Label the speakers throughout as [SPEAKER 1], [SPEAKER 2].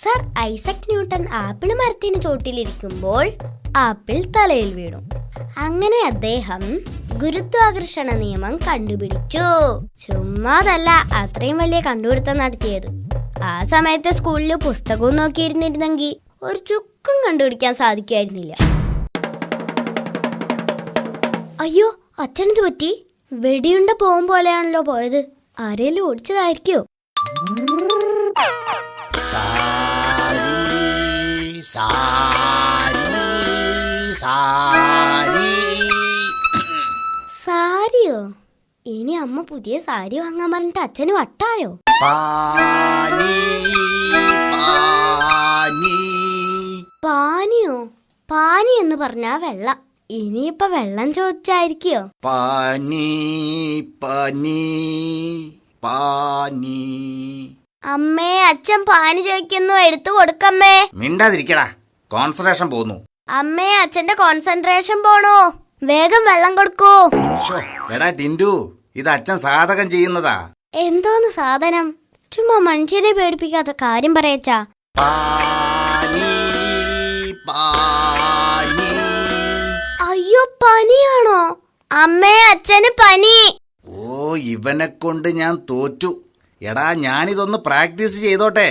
[SPEAKER 1] Sir Isaac Newton apple മരത്തിന് ചോട്ടിലിരിക്കുമ്പോൾ apple തലയിൽ വീണു. അങ്ങനെ അദ്ദേഹം ഗുരുത്വാകർഷണ നിയമം കണ്ടുപിടിച്ചു. ചുമ്മാതല്ല അത്രയും വലിയ കണ്ടുപിടുത്തം നടത്തിയത്. ആ സമയത്ത് സ്കൂളിൽ പുസ്തകവും നോക്കിയിരുന്നിരുന്നെങ്കിൽ ഒരു ചുക്കും കണ്ടുപിടിക്കാൻ സാധിക്കായിരുന്നില്ല. അയ്യോ, അച്ഛനെന്ത് പറ്റി? വെടിയുണ്ട പോകും പോലെയാണല്ലോ പോയത്. ആരേലും ഓടിച്ചതായിരിക്കോ? സാരിയോ? ഇനി അമ്മ പുതിയ സാരി വാങ്ങാൻ പറഞ്ഞിട്ട് അച്ഛന് വട്ടായോ? പാനിയോ? പാനി എന്ന് പറഞ്ഞാ വെള്ളം. ഇനിയിപ്പൊ വെള്ളം ചോദിച്ചായിരിക്കോ? അമ്മേ, അച്ഛൻ പാനി ചോദിക്കുന്നു, എടുത്തു കൊടുക്കമ്മേ.
[SPEAKER 2] മിണ്ടാതിരിക്കടാ, കോൺസെൻട്രേഷൻ പോന്നു.
[SPEAKER 1] അമ്മേ, അച്ഛന്റെ കോൺസെൻട്രേഷൻ പോണോ? വേഗം വെള്ളം കൊടുക്കൂ.
[SPEAKER 2] എടാ ടിൻഡു, ഇത് അച്ഛൻ സാധകം ചെയ്യുന്നതാ.
[SPEAKER 1] എന്തോന്ന് സാധനം? ചുമ്മാ മനുഷ്യനെ പേടിപ്പിക്കാത്ത കാര്യം പറയച്ചാ. അയ്യോ, പനിയാണോ? അമ്മേ, അച്ഛന് പനി.
[SPEAKER 2] ഓ, ഇവനെ കൊണ്ട് ഞാൻ തോറ്റു. എടാ, ഞാനിതൊന്ന് പ്രാക്ടീസ് ചെയ്തോട്ടെ.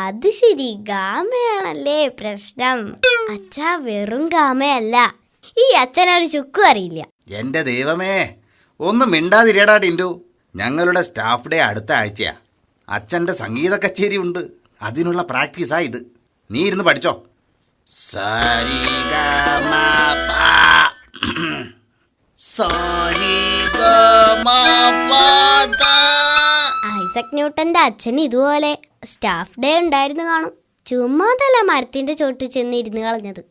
[SPEAKER 1] അത് ശരി, ഗാമയാണല്ലേ പ്രശ്നം. അച്ഛാ, വെറും ഗാമയല്ല. ഈ അച്ഛനൊരു ചുക്കും അറിയില്ല.
[SPEAKER 2] എന്റെ ദൈവമേ, ഒന്ന് മിണ്ടാതിരിയടാ ടിൻഡു. ഞങ്ങളുടെ സ്റ്റാഫ് ഡേ അടുത്ത ആഴ്ചയാ. അച്ഛൻ്റെ സംഗീത കച്ചേരി ഉണ്ട്. അതിനുള്ള പ്രാക്ടീസാ ഇത്. നീ ഇരുന്ന് പഠിച്ചോ.
[SPEAKER 1] ഐസക് ന്യൂട്ടന്റെ അച്ഛൻ ഇതുപോലെ സ്റ്റാഫ് ഡേ ഉണ്ടായിരുന്നു കാണും. ചുമ്മാതല്ല മരത്തിന്റെ ചോട്ടിൽ ചെന്നിരുന്ന് കളഞ്ഞത്.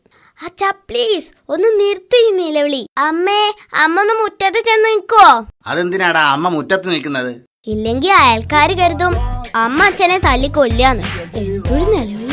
[SPEAKER 1] അച്ഛാ പ്ലീസ് ഒന്ന് നിർത്തി ഈ നിലവിളി. അമ്മേ, അമ്മ ഒന്ന് മുറ്റത്ത് ചെന്ന് നിൽക്കുവോ?
[SPEAKER 2] അതെന്തിനാടാ അമ്മ മുറ്റത്ത് നിൽക്കുന്നത്?
[SPEAKER 1] ഇല്ലെങ്കിൽ അയൽക്കാര് കരുതും അമ്മ അച്ഛനെ തല്ലി കൊല്ലാന്ന്. എന്തൊരു നിലവിളി.